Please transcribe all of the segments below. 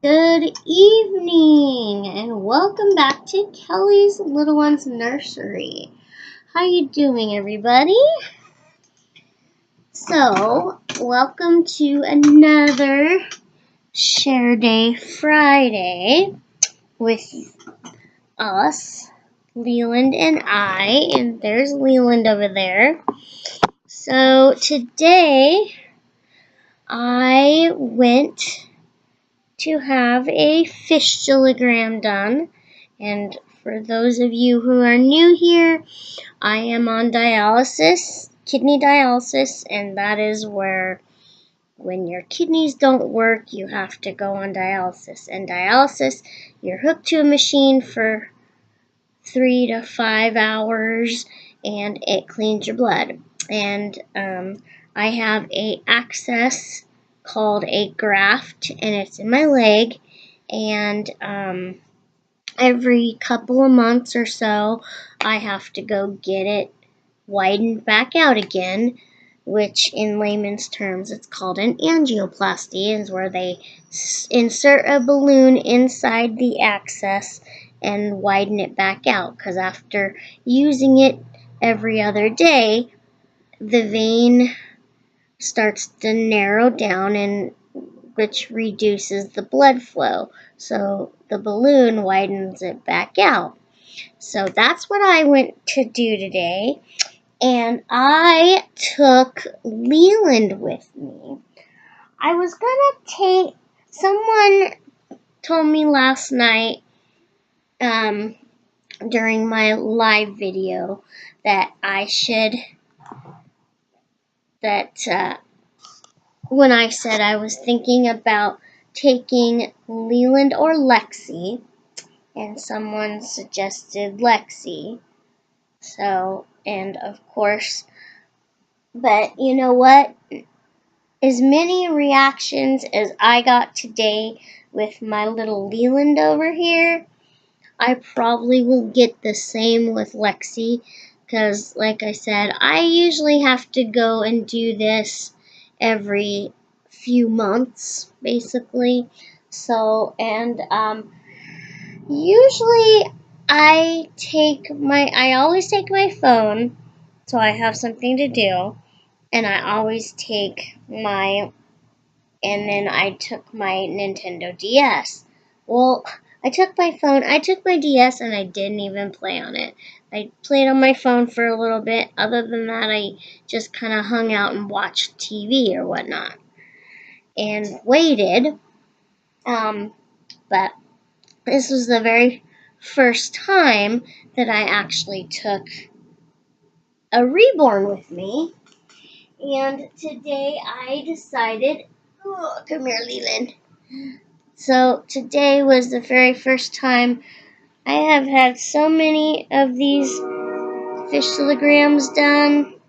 Good evening and welcome back to Kelly's Little Ones Nursery. How you doing, everybody? So, welcome to another Share Day Friday with us, Leland and I, and there's Leland over there. So, today I went to have a fistulagram done, and for those of you who are new here, I am on dialysis, kidney dialysis, and that is where when your kidneys don't work, you have to go on dialysis. And dialysis, you're hooked to a machine for 3 to 5 hours, and it cleans your blood. And I have a access called a graft, and it's in my leg, and every couple of months or so I have to go get it widened back out again, which in layman's terms it's called an angioplasty, is where they insert a balloon inside the access and widen it back out, because after using it every other day, the vein starts to narrow down, and which reduces the blood flow. So the balloon widens it back out. So that's what I went to do today. And I took Leland with me. I was going to someone told me last night during my live video that when I said I was thinking about taking Leland or Lexi, and someone suggested Lexi. So, and of course, but you know what? As many reactions as I got today with my little Leland over here, I probably will get the same with Lexi, because like I said, I usually have to go and do this every few months, basically. So, and usually I always take my phone, so I have something to do, and I always take and then I took my Nintendo DS. Well, I took my phone, I took my DS, and I didn't even play on it. I played on my phone for a little bit. Other than that, I just kind of hung out and watched TV or whatnot and waited. But this was the very first time that I actually took a reborn with me. And today I decided, come here, Leland. So today was the very first time. I have had so many of these fistulagrams done,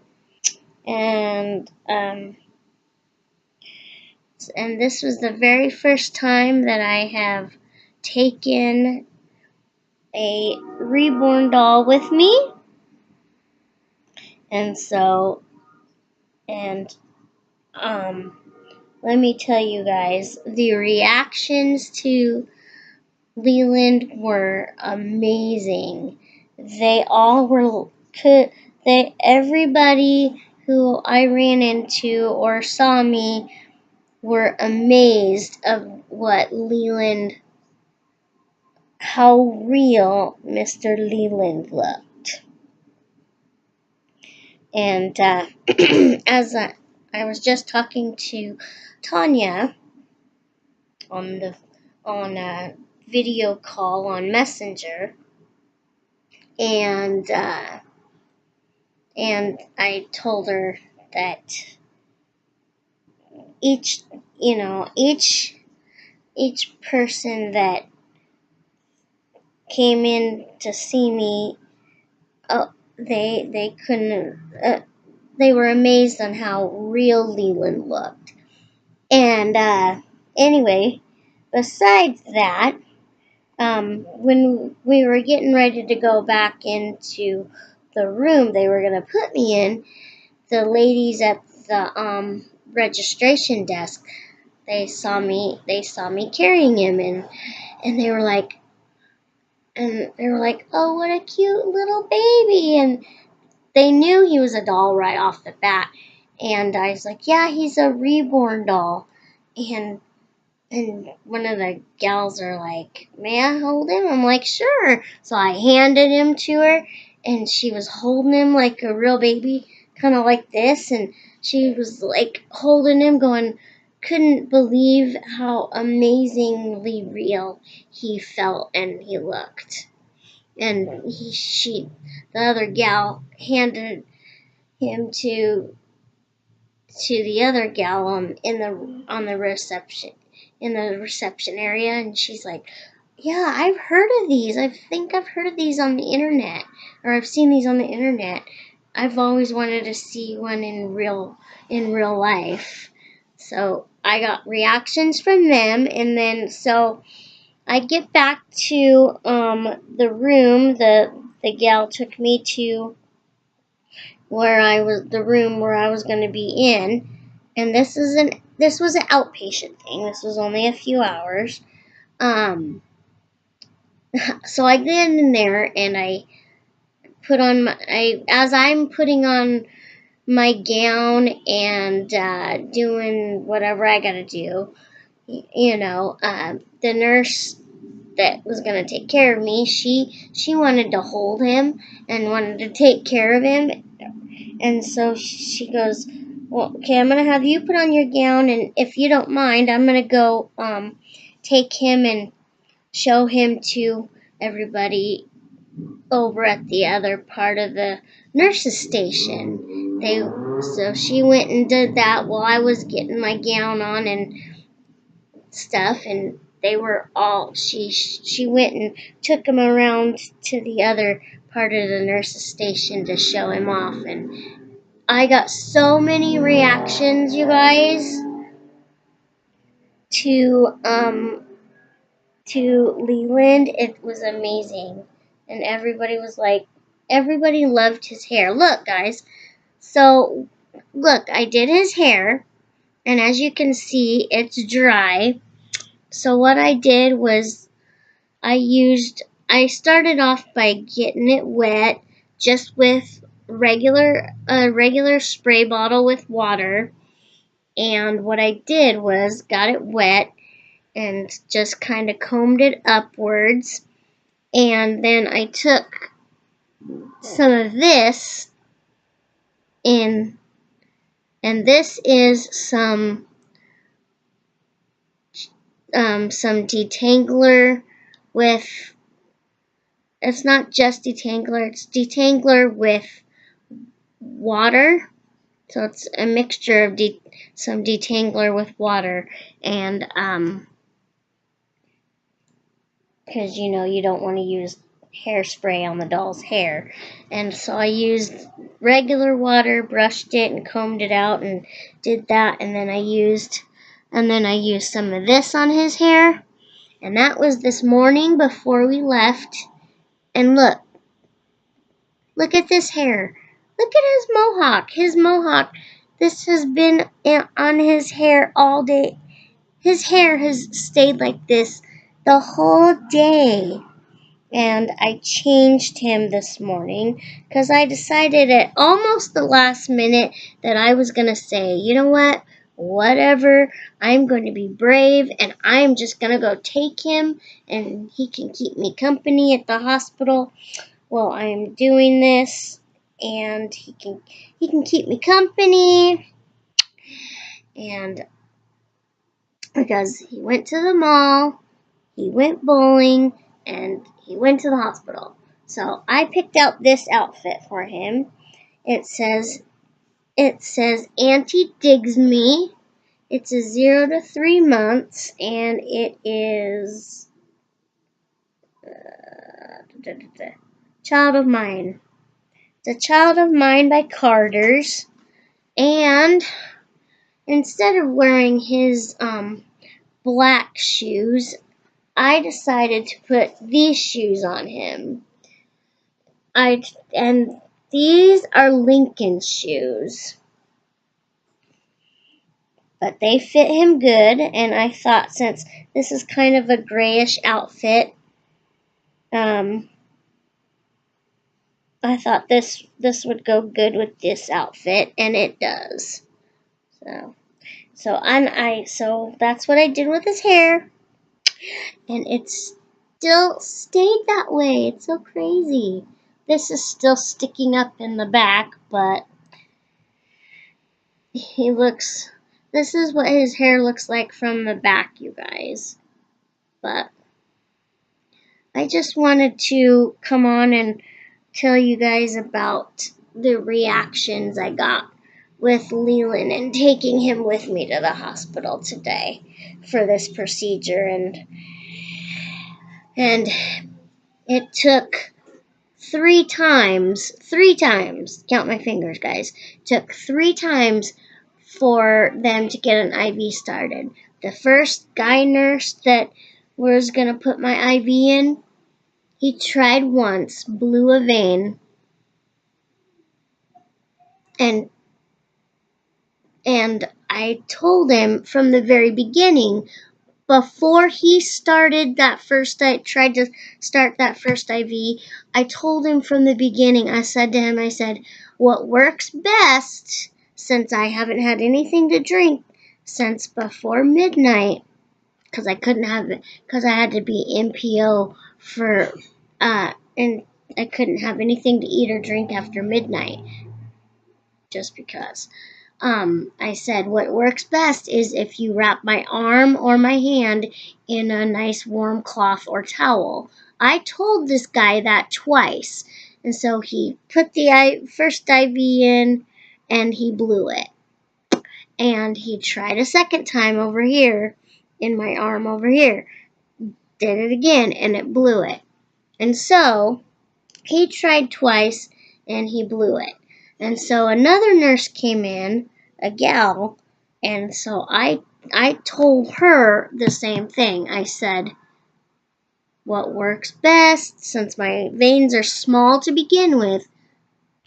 and this was the very first time that I have taken a reborn doll with me. And so, let me tell you guys, the reactions to Leland were amazing. Everybody who I ran into or saw me were amazed of how real Mr. Leland looked. And as I was just talking to Tanya on a video call on Messenger, and I told her that each person that came in to see me, they couldn't. They were amazed on how real Leland looked. And anyway, besides that, when we were getting ready to go back into the room they were going to put me in, the ladies at the registration desk they saw me carrying him, and they were like, oh, what a cute little baby, and they knew he was a doll right off the bat. And I was like, yeah, he's a reborn doll. And one of the gals are like, may I hold him? I'm like, sure. So I handed him to her, and she was holding him like a real baby, kind of like this. And she was like holding him, going, couldn't believe how amazingly real he felt and he looked. And the other gal handed him to the other gal on the reception area, and she's like, yeah, I've heard of these. I think I've heard of these on the internet, or I've seen these on the internet. I've always wanted to see one in real life. So I got reactions from them, and then so I get back to the room. The gal took me to the room where I was going to be in, and this was an outpatient thing. This was only a few hours. So I get in there, and I put on as I'm putting on my gown and doing whatever I gotta do. The nurse that was gonna take care of me, she wanted to hold him and wanted to take care of him. And so she goes, well, okay, I'm going to have you put on your gown, and if you don't mind, I'm going to go take him and show him to everybody over at the other part of the nurse's station. So she went and did that while I was getting my gown on and stuff, and they were all, she went and took him around to the other part of the nurse's station to show him off. And I got so many reactions, you guys, to Leland. It was amazing. And everybody loved his hair. Look, guys. So, look, I did his hair, and as you can see, it's dry. So what I did was I started off by getting it wet just with a regular spray bottle with water. And what I did was got it wet and just kind of combed it upwards. And then I took some of this in, and this is some detangler with, it's not just detangler, it's detangler with water. So it's a mixture of some detangler with water, and because you don't want to use hairspray on the doll's hair. And so I used regular water, brushed it and combed it out and did that, and then I used some of this on his hair. And that was this morning before we left. And look at this hair. Look at his mohawk. This has been on his hair all day. His hair has stayed like this the whole day. And I changed him this morning because I decided at almost the last minute that I was going to say, you know what? Whatever, I'm going to be brave, and I'm just going to go take him, and he can keep me company at the hospital while I'm doing this, and he can keep me company. And because he went to the mall, he went bowling, and he went to the hospital. So I picked out this outfit for him. It says Auntie Digs Me. It's a 0 to 3 months, and it is Child of Mine. It's a Child of Mine by Carter's. And instead of wearing his black shoes, I decided to put these shoes on him. And these are Lincoln shoes. but they fit him good, and I thought since this is kind of a grayish outfit, I thought this would go good with this outfit, and it does. So that's what I did with his hair, and it still stayed that way. It's so crazy. This is still sticking up in the back, but this is what his hair looks like from the back, you guys. But I just wanted to come on and tell you guys about the reactions I got with Leland and taking him with me to the hospital today for this procedure, and it took three times, count my fingers, guys, took 3 times for them to get an IV started. The first guy nurse that was going to put my IV in, he tried once, blew a vein, and I told him from the very beginning, before he started that first, I tried to start that first IV, I told him from the beginning, I said to him, I said, what works best, since I haven't had anything to drink since before midnight, because I couldn't have it, because I had to be NPO for, and I couldn't have anything to eat or drink after midnight, just because. I said, what works best is if you wrap my arm or my hand in a nice warm cloth or towel. I told this guy that twice. And so he put the first IV in and he blew it. And he tried a second time over here in my arm over here. Did it again and it blew it. And so he tried twice and he blew it. And so another nurse came in, a gal, and so I told her the same thing. I said, what works best, since my veins are small to begin with,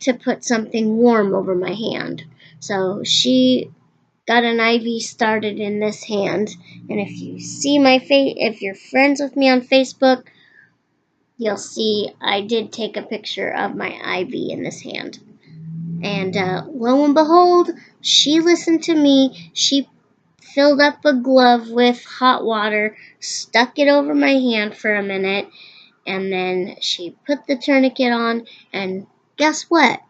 to put something warm over my hand. So she got an IV started in this hand, and if you see my face, if you're friends with me on Facebook, you'll see I did take a picture of my IV in this hand. And lo and behold, she listened to me. She filled up a glove with hot water, stuck it over my hand for a minute, and then she put the tourniquet on, and guess what?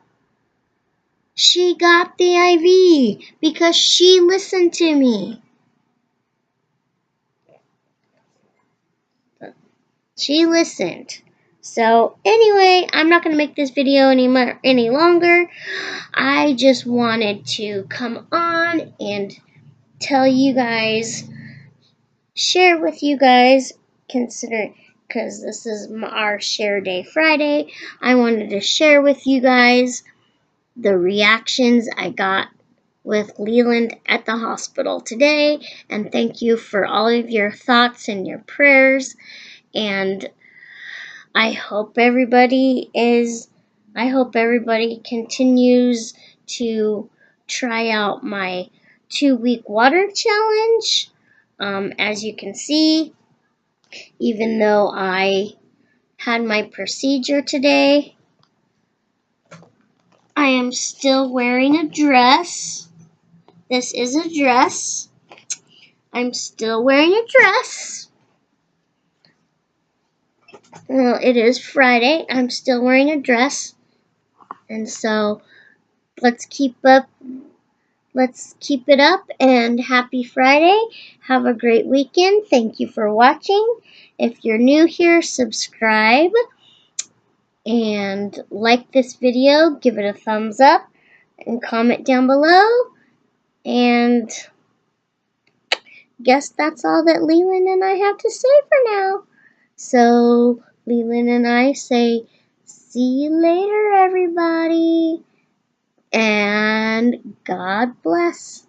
She got the IV because she listened to me. She listened. So anyway, I'm not going to make this video any longer. I just wanted to come on and tell you guys, share with you guys, consider, because this is our Share Day Friday, I wanted to share with you guys the reactions I got with Leland at the hospital today, and thank you for all of your thoughts and your prayers, and I hope everybody continues to try out my 2-week water challenge. As you can see, even though I had my procedure today, I am still wearing a dress. This is a dress. I'm still wearing a dress. Well, it is Friday. I'm still wearing a dress. And so let's keep it up, and happy Friday. Have a great weekend. Thank you for watching. If you're new here, subscribe and like this video. Give it a thumbs up and comment down below. And guess that's all that Leland and I have to say for now. So Leland and I say, see you later, everybody. And God bless.